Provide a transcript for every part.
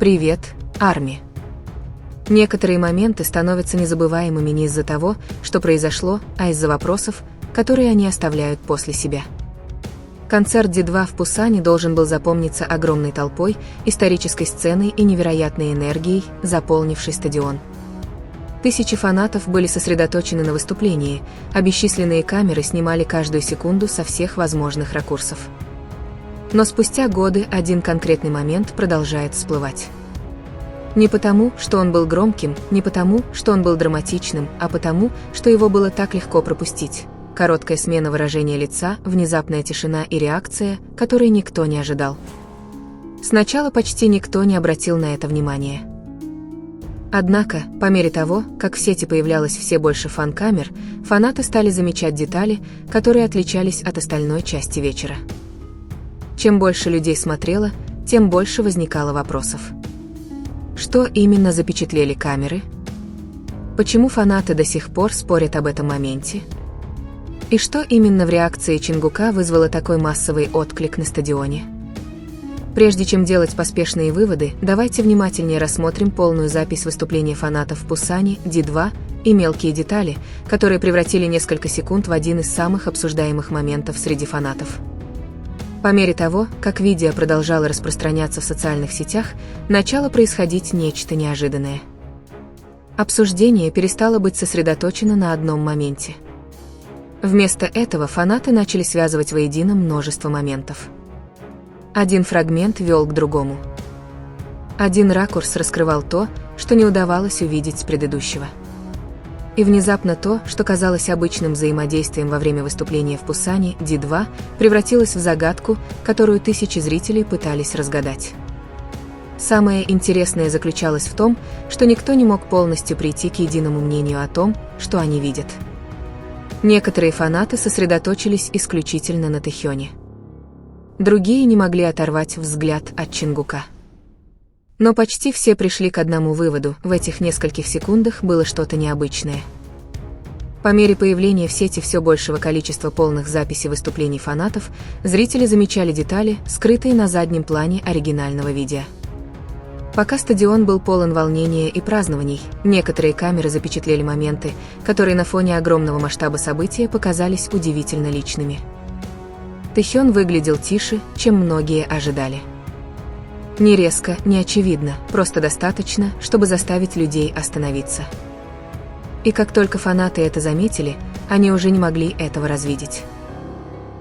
Привет, Арми. Некоторые моменты становятся незабываемыми не из-за того, что произошло, а из-за вопросов, которые они оставляют после себя. Концерт Ди-2 в Пусане должен был запомниться огромной толпой, исторической сценой и невероятной энергией, заполнившей стадион. Тысячи фанатов были сосредоточены на выступлении, а бесчисленные камеры снимали каждую секунду со всех возможных ракурсов. Но спустя годы один конкретный момент продолжает всплывать. Не потому, что он был громким, не потому, что он был драматичным, а потому, что его было так легко пропустить. Короткая смена выражения лица, внезапная тишина и реакция, которой никто не ожидал. Сначала почти никто не обратил на это внимания. Однако, по мере того, как в сети появлялось все больше фан-камер, фанаты стали замечать детали, которые отличались от остальной части вечера. Чем больше людей смотрело, тем больше возникало вопросов. Что именно запечатлели камеры? Почему фанаты до сих пор спорят об этом моменте? И что именно в реакции Чингука вызвало такой массовый отклик на стадионе? Прежде чем делать поспешные выводы, давайте внимательнее рассмотрим полную запись выступления фанатов в Пусане, Ди-2 и мелкие детали, которые превратили несколько секунд в один из самых обсуждаемых моментов среди фанатов. По мере того, как видео продолжало распространяться в социальных сетях, начало происходить нечто неожиданное. Обсуждение перестало быть сосредоточено на одном моменте. Вместо этого фанаты начали связывать воедино множество моментов. Один фрагмент вел к другому. Один ракурс раскрывал то, что не удавалось увидеть с предыдущего. И внезапно то, что казалось обычным взаимодействием во время выступления в Пусане, Ди-2, превратилось в загадку, которую тысячи зрителей пытались разгадать. Самое интересное заключалось в том, что никто не мог полностью прийти к единому мнению о том, что они видят. Некоторые фанаты сосредоточились исключительно на Тэхёне. Другие не могли оторвать взгляд от Чингука. Но почти все пришли к одному выводу: в этих нескольких секундах было что-то необычное. По мере появления в сети все большего количества полных записей выступлений фанатов, зрители замечали детали, скрытые на заднем плане оригинального видео. Пока стадион был полон волнения и празднований, некоторые камеры запечатлели моменты, которые на фоне огромного масштаба события показались удивительно личными. Тэхён выглядел тише, чем многие ожидали. Не резко, не очевидно, просто достаточно, чтобы заставить людей остановиться. И как только фанаты это заметили, они уже не могли этого развидеть.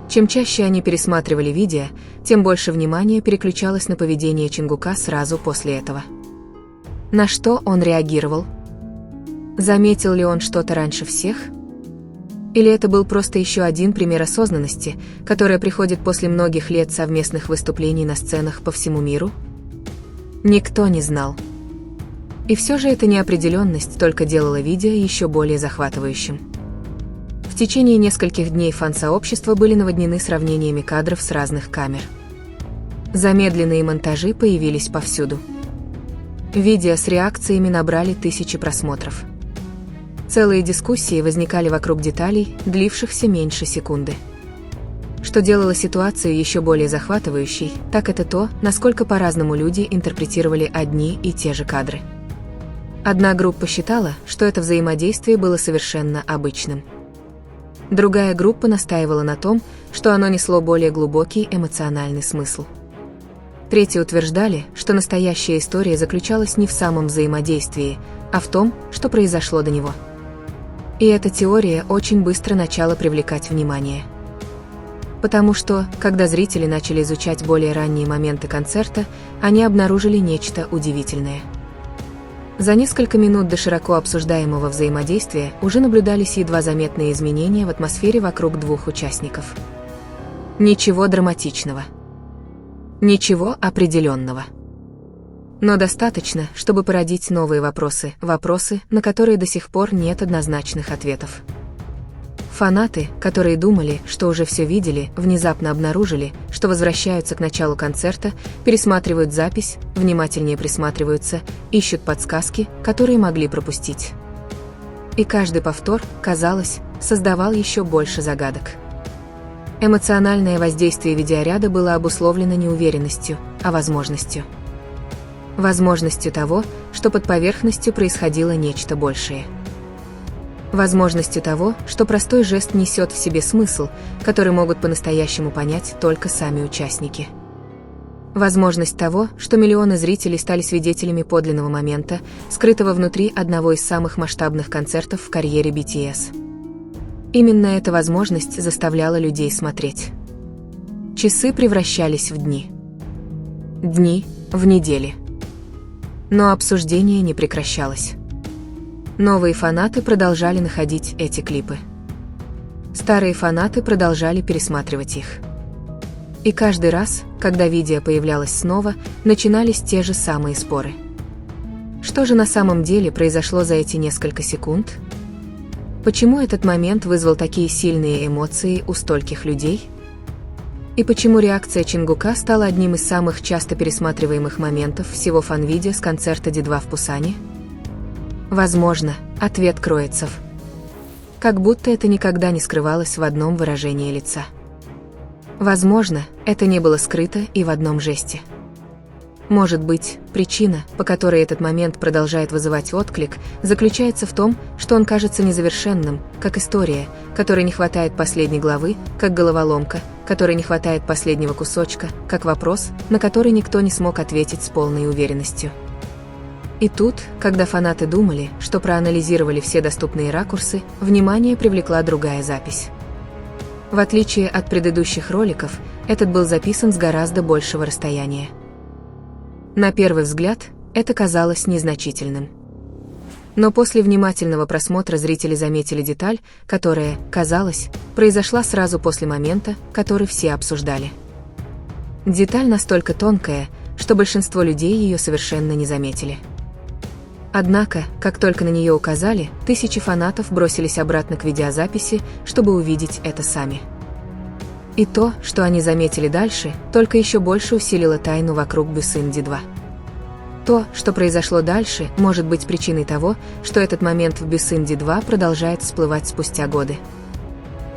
Чем чаще они пересматривали видео, тем больше внимания переключалось на поведение Чингука сразу после этого. На что он реагировал? Заметил ли он что-то раньше всех? Или это был просто еще один пример осознанности, которая приходит после многих лет совместных выступлений на сценах по всему миру? Никто не знал. И все же эта неопределенность только делала видео еще более захватывающим. В течение нескольких дней фан-сообщества были наводнены сравнениями кадров с разных камер. Замедленные монтажи появились повсюду. Видео с реакциями набрали тысячи просмотров. Целые дискуссии возникали вокруг деталей, длившихся меньше секунды. Что делало ситуацию еще более захватывающей, так это то, насколько по-разному люди интерпретировали одни и те же кадры. Одна группа считала, что это взаимодействие было совершенно обычным. Другая группа настаивала на том, что оно несло более глубокий эмоциональный смысл. Третьи утверждали, что настоящая история заключалась не в самом взаимодействии, а в том, что произошло до него. И эта теория очень быстро начала привлекать внимание. Потому что, когда зрители начали изучать более ранние моменты концерта, они обнаружили нечто удивительное. За несколько минут до широко обсуждаемого взаимодействия уже наблюдались едва заметные изменения в атмосфере вокруг двух участников. Ничего драматичного. Ничего определенного. Но достаточно, чтобы породить новые вопросы, на которые до сих пор нет однозначных ответов. Фанаты, которые думали, что уже все видели, внезапно обнаружили, что возвращаются к началу концерта, пересматривают запись, внимательнее присматриваются, ищут подсказки, которые могли пропустить. И каждый повтор, казалось, создавал еще больше загадок. Эмоциональное воздействие видеоряда было обусловлено не уверенностью, а возможностью. возможностью того, что под поверхностью происходило нечто большее. Возможностью того, что простой жест несет в себе смысл, который могут по-настоящему понять только сами участники. Возможность того, что миллионы зрителей стали свидетелями подлинного момента, скрытого внутри одного из самых масштабных концертов в карьере BTS. Именно эта возможность заставляла людей смотреть. Часы превращались в дни. Дни в недели. Но обсуждение не прекращалось. Новые фанаты продолжали находить эти клипы. Старые фанаты продолжали пересматривать их. И каждый раз, когда видео появлялось снова, начинались те же самые споры. Что же на самом деле произошло за эти несколько секунд? Почему этот момент вызвал такие сильные эмоции у стольких людей? И почему реакция Чингука стала одним из самых часто пересматриваемых моментов всего фан-видео с концерта D2 в Пусане? Возможно, ответ кроется в... Как будто это никогда не скрывалось в одном выражении лица. Возможно, это не было скрыто и в одном жесте. Может быть, причина, по которой этот момент продолжает вызывать отклик, заключается в том, что он кажется незавершенным, как история, которой не хватает последней главы, как головоломка, которой не хватает последнего кусочка, как вопрос, на который никто не смог ответить с полной уверенностью. И тут, когда фанаты думали, что проанализировали все доступные ракурсы, внимание привлекла другая запись. В отличие от предыдущих роликов, этот был записан с гораздо большего расстояния. На первый взгляд, это казалось незначительным. Но после внимательного просмотра зрители заметили деталь, которая, казалось, произошла сразу после момента, который все обсуждали. Деталь настолько тонкая, что большинство людей ее совершенно не заметили. Однако, как только на нее указали, тысячи фанатов бросились обратно к видеозаписи, чтобы увидеть это сами. И то, что они заметили дальше, только еще больше усилило тайну вокруг Busan D2. То, что произошло дальше, может быть причиной того, что этот момент в Busan D2 продолжает всплывать спустя годы.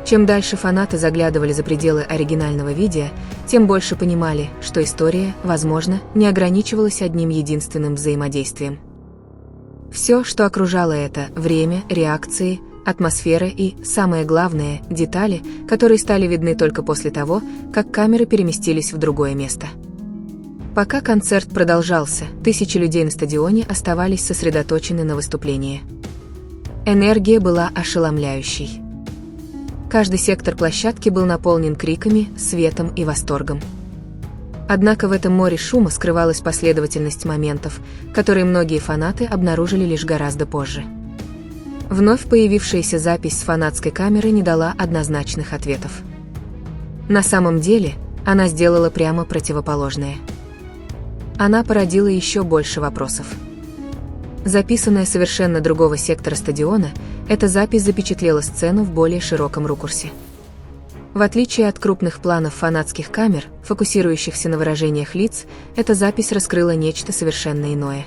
Чем дальше фанаты заглядывали за пределы оригинального видео, тем больше понимали, что история, возможно, не ограничивалась одним единственным взаимодействием. Все, что окружало это, время, реакции, атмосфера и, самое главное, детали, которые стали видны только после того, как камеры переместились в другое место. Пока концерт продолжался, тысячи людей на стадионе оставались сосредоточены на выступлении. Энергия была ошеломляющей. Каждый сектор площадки был наполнен криками, светом и восторгом. Однако в этом море шума скрывалась последовательность моментов, которые многие фанаты обнаружили лишь гораздо позже. Вновь появившаяся запись с фанатской камеры не дала однозначных ответов. На самом деле, она сделала прямо противоположное. Она породила еще больше вопросов. Записанная совершенно другого сектора стадиона, эта запись запечатлела сцену в более широком ракурсе. В отличие от крупных планов фанатских камер, фокусирующихся на выражениях лиц, эта запись раскрыла нечто совершенно иное.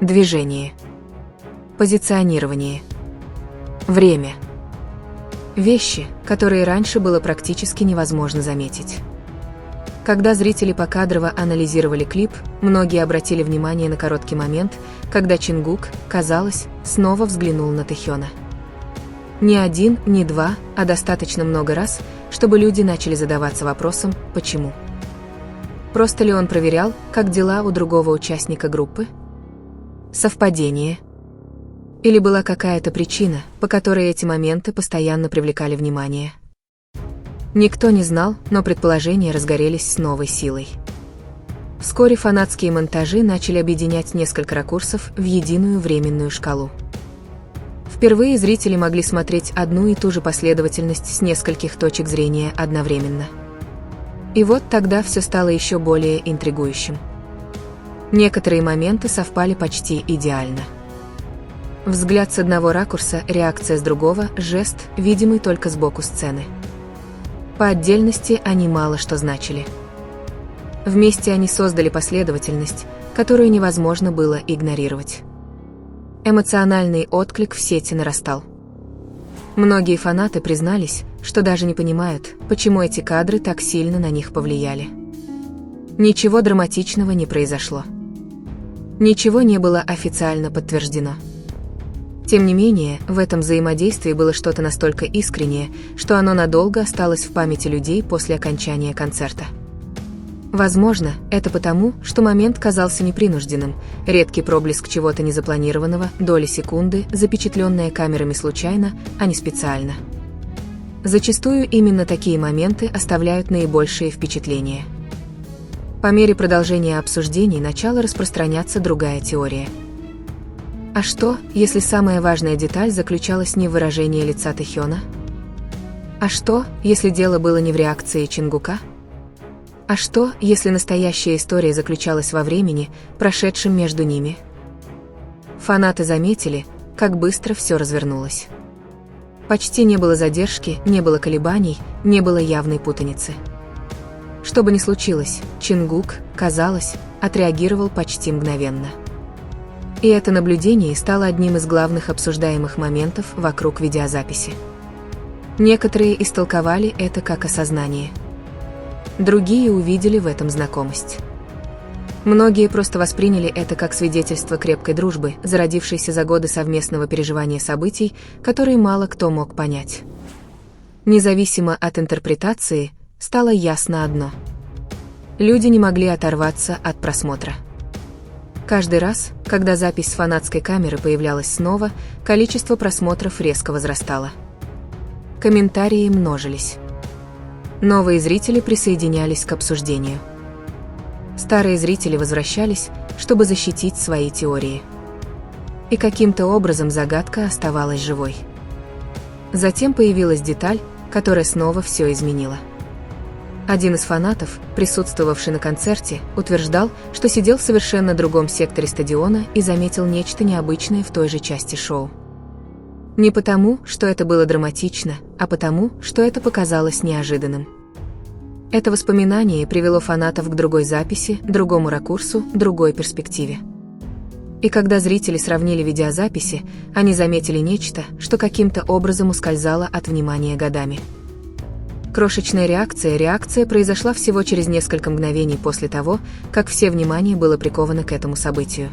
Движение. Позиционирование. Время. Вещи, которые раньше было практически невозможно заметить. Когда зрители покадрово анализировали клип, многие обратили внимание на короткий момент, когда Чингук, казалось, снова взглянул на Тэхёна. Не один, не два, а достаточно много раз, чтобы люди начали задаваться вопросом «почему?». Просто ли он проверял, как дела у другого участника группы? Совпадение? Или была какая-то причина, по которой эти моменты постоянно привлекали внимание? Никто не знал, но предположения разгорелись с новой силой. Вскоре фанатские монтажи начали объединять несколько ракурсов в единую временную шкалу. Впервые зрители могли смотреть одну и ту же последовательность с нескольких точек зрения одновременно. И вот тогда все стало еще более интригующим. Некоторые моменты совпали почти идеально. Взгляд с одного ракурса, реакция с другого, жест, видимый только сбоку сцены. По отдельности они мало что значили. Вместе они создали последовательность, которую невозможно было игнорировать. Эмоциональный отклик в сети нарастал. Многие фанаты признались, что даже не понимают, почему эти кадры так сильно на них повлияли. Ничего драматичного не произошло. Ничего не было официально подтверждено. Тем не менее, в этом взаимодействии было что-то настолько искреннее, что оно надолго осталось в памяти людей после окончания концерта. Возможно, это потому, что момент казался непринужденным, редкий проблеск чего-то незапланированного, доли секунды, запечатленная камерами случайно, а не специально. Зачастую именно такие моменты оставляют наибольшие впечатления. По мере продолжения обсуждений начала распространяться другая теория. А что, если самая важная деталь заключалась не в выражении лица Тэхёна? А что, если дело было не в реакции Чингука? А что, если настоящая история заключалась во времени, прошедшем между ними? Фанаты заметили, как быстро все развернулось. Почти не было задержки, не было колебаний, не было явной путаницы. Что бы ни случилось, Чингук, казалось, отреагировал почти мгновенно. И это наблюдение стало одним из главных обсуждаемых моментов вокруг видеозаписи. Некоторые истолковали это как осознание. Другие увидели в этом знакомость. Многие просто восприняли это как свидетельство крепкой дружбы, зародившейся за годы совместного переживания событий, которые мало кто мог понять. Независимо от интерпретации, стало ясно одно. Люди не могли оторваться от просмотра. Каждый раз, когда запись с фанатской камеры появлялась снова, количество просмотров резко возрастало. Комментарии множились. Новые зрители присоединялись к обсуждению. Старые зрители возвращались, чтобы защитить свои теории. И каким-то образом загадка оставалась живой. Затем появилась деталь, которая снова все изменила. Один из фанатов, присутствовавший на концерте, утверждал, что сидел в совершенно другом секторе стадиона и заметил нечто необычное в той же части шоу. Не потому, что это было драматично, а потому, что это показалось неожиданным. Это воспоминание привело фанатов к другой записи, другому ракурсу, другой перспективе. И когда зрители сравнили видеозаписи, они заметили нечто, что каким-то образом ускользало от внимания годами. Крошечная реакция произошла всего через несколько мгновений после того, как все внимание было приковано к этому событию.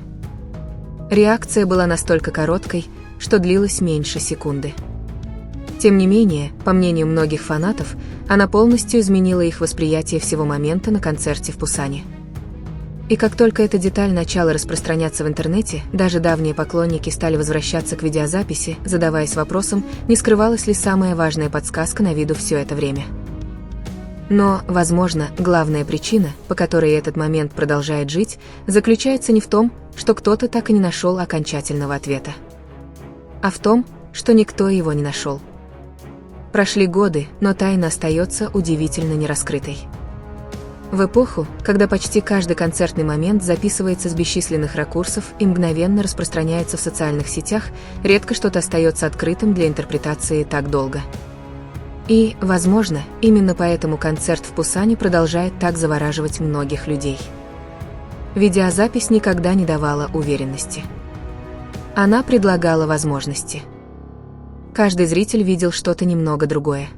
Реакция была настолько короткой, что длилась меньше секунды. Тем не менее, по мнению многих фанатов, она полностью изменила их восприятие всего момента на концерте в Пусане. И как только эта деталь начала распространяться в интернете, даже давние поклонники стали возвращаться к видеозаписи, задаваясь вопросом, не скрывалась ли самая важная подсказка на виду все это время. Но, возможно, главная причина, по которой этот момент продолжает жить, заключается не в том, что кто-то так и не нашел окончательного ответа, а в том, что никто его не нашел. Прошли годы, но тайна остается удивительно нераскрытой. В эпоху, когда почти каждый концертный момент записывается с бесчисленных ракурсов и мгновенно распространяется в социальных сетях, редко что-то остается открытым для интерпретации так долго. И, возможно, именно поэтому концерт в Пусане продолжает так завораживать многих людей. Видеозапись никогда не давала уверенности. Она предлагала возможности. Каждый зритель видел что-то немного другое.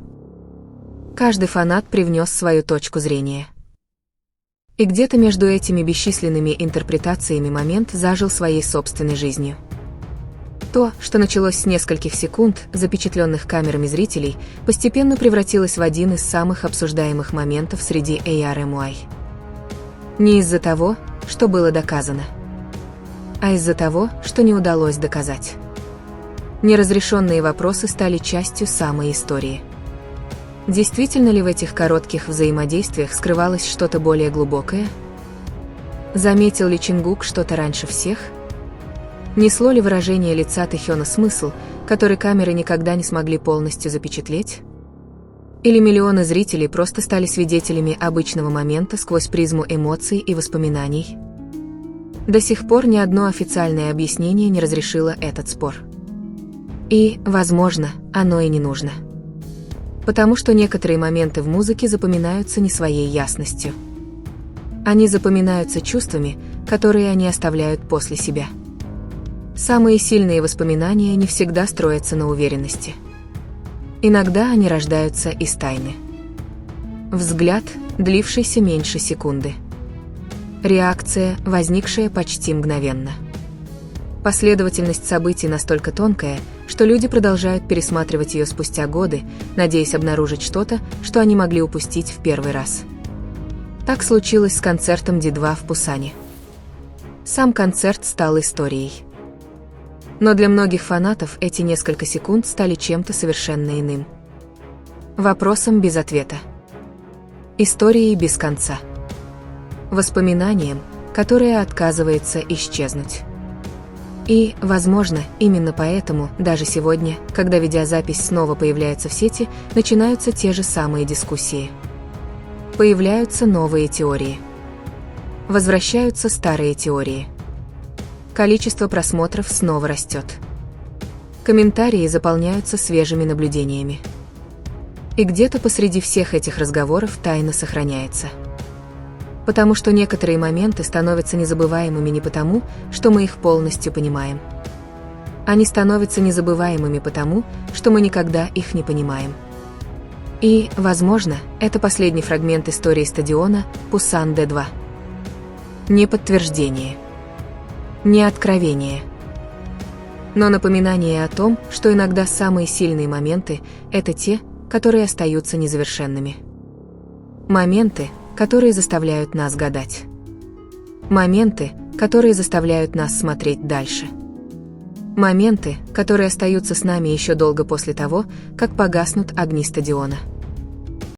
Каждый фанат привнес свою точку зрения. И где-то между этими бесчисленными интерпретациями момент зажил своей собственной жизнью. То, что началось с нескольких секунд, запечатленных камерами зрителей, постепенно превратилось в один из самых обсуждаемых моментов среди ARMY. Не из-за того, что было доказано, а из-за того, что не удалось доказать. Неразрешенные вопросы стали частью самой истории. Действительно ли в этих коротких взаимодействиях скрывалось что-то более глубокое? Заметил ли Чингук что-то раньше всех? Несло ли выражение лица Тэхёна смысл, который камеры никогда не смогли полностью запечатлеть? Или миллионы зрителей просто стали свидетелями обычного момента сквозь призму эмоций и воспоминаний? До сих пор ни одно официальное объяснение не разрешило этот спор. И, возможно, оно и не нужно. Потому что некоторые моменты в музыке запоминаются не своей ясностью. Они запоминаются чувствами, которые они оставляют после себя. Самые сильные воспоминания не всегда строятся на уверенности. Иногда они рождаются из тайны. Взгляд, длившийся меньше секунды. Реакция, возникшая почти мгновенно. Последовательность событий настолько тонкая, что люди продолжают пересматривать ее спустя годы, надеясь обнаружить что-то, что они могли упустить в первый раз. Так случилось с концертом D2 в Пусане. Сам концерт стал историей. Но для многих фанатов эти несколько секунд стали чем-то совершенно иным. Вопросом без ответа. Историей без конца. Воспоминанием, которое отказывается исчезнуть. И, возможно, именно поэтому даже сегодня, когда видеозапись снова появляется в сети, начинаются те же самые дискуссии. Появляются новые теории. Возвращаются старые теории. Количество просмотров снова растет. Комментарии заполняются свежими наблюдениями. И где-то посреди всех этих разговоров тайна сохраняется. Потому что некоторые моменты становятся незабываемыми не потому, что мы их полностью понимаем. Они становятся незабываемыми потому, что мы никогда их не понимаем. И, возможно, это последний фрагмент истории стадиона Пусан D2. Не подтверждение. Не откровение. Но напоминание о том, что иногда самые сильные моменты – это те, которые остаются незавершенными. Моменты, которые заставляют нас гадать. Моменты, которые заставляют нас смотреть дальше. Моменты, которые остаются с нами еще долго после того, как погаснут огни стадиона.